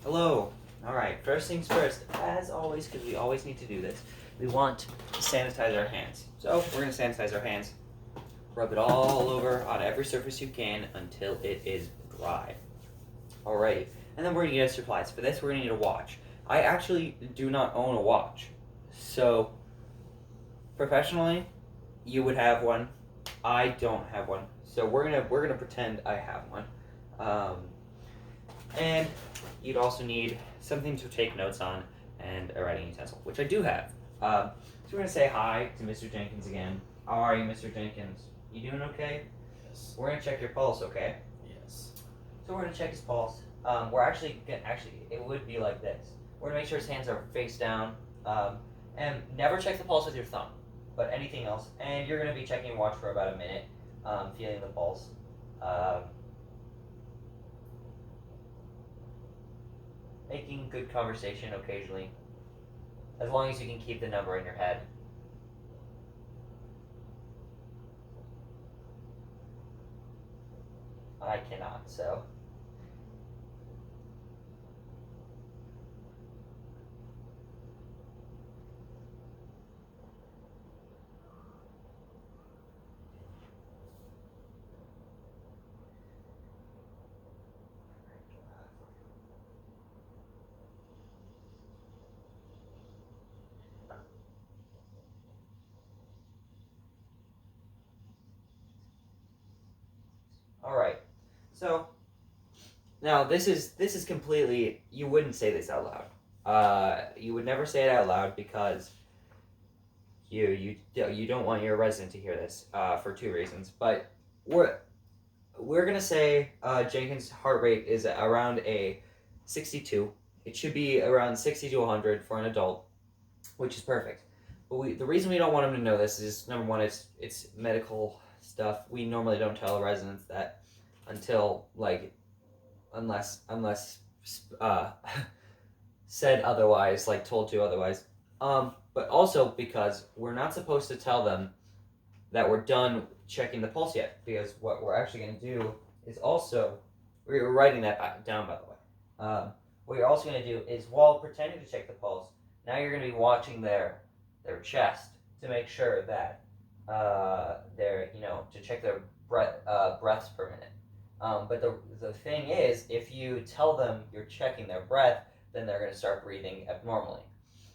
Hello. All right. First things first, as always, because we always need to do this, we want to sanitize our hands. So we're gonna sanitize our hands. Rub it all over on every surface you can until it is dry. Alright. And then we're gonna need supplies. For this, we're gonna need a watch. I actually do not own a watch, so professionally, you would have one. I don't have one, so we're gonna pretend I have one. Um, and you'd also need something to take notes on and a writing utensil, which I do have. So we're gonna say hi to Mr. Jenkins again. How are you, Mr. Jenkins? You doing okay? Yes. We're gonna check your pulse, okay? Yes. So we're gonna check his pulse. We're actually it would be like this. We're gonna make sure his hands are face down, and never check the pulse with your thumb, but anything else. And you're gonna be checking your watch for about a minute, feeling the pulse. Making good conversation occasionally, as long as you can keep the number in your head. I cannot, so. All right. So now this is completely. You wouldn't say this out loud. You would never say it out loud because you don't want your resident to hear this for two reasons. But we're gonna say Jenkins' heart rate is around a 62. It should be around 60 to 100 for an adult, which is perfect. But the reason we don't want him to know this is number one, it's medical stuff. We normally don't tell residents that until unless said otherwise, like told to otherwise. But also because we're not supposed to tell them that we're done checking the pulse yet, because what we're actually going to do is also, we're writing that down by the way. What you're also going to do is, while pretending to check the pulse, now you're going to be watching their chest to make sure that to check their breaths per minute. But the thing is, if you tell them you're checking their breath, then they're going to start breathing abnormally.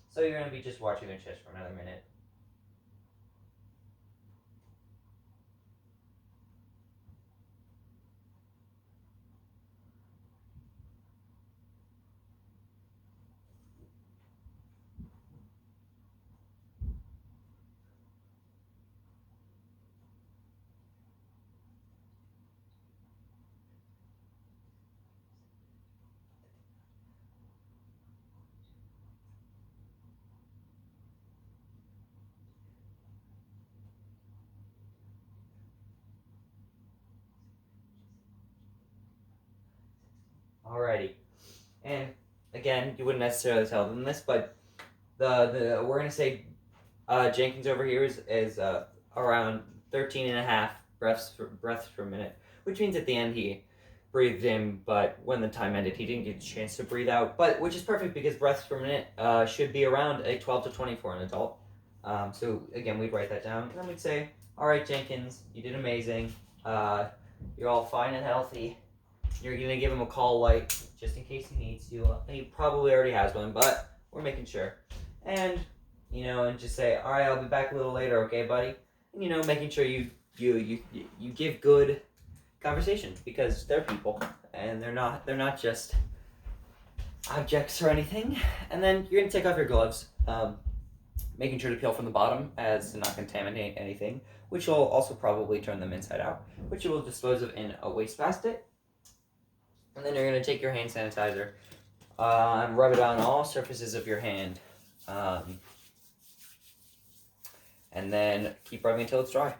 So you're going to be just watching their chest for another minute. Alrighty. And again, you wouldn't necessarily tell them this, but we're gonna say Jenkins over here is around 13 and a half breaths per minute, which means at the end he breathed in, but when the time ended, he didn't get a chance to breathe out. But which is perfect because breaths per minute should be around a 12 to 20 for an adult. So again, we'd write that down, and then we'd say, "All right, Jenkins, you did amazing. You're all fine and healthy." You're gonna give him a call light just in case he needs to. He probably already has one, but we're making sure. And and just say, all right, I'll be back a little later, okay, buddy? And making sure you give good conversation because they're people and they're not just objects or anything. And then you're gonna take off your gloves, making sure to peel from the bottom as to not contaminate anything, which will also probably turn them inside out, which you will dispose of in a wastebasket. And then you're going to take your hand sanitizer and rub it on all surfaces of your hand. And then keep rubbing until it's dry.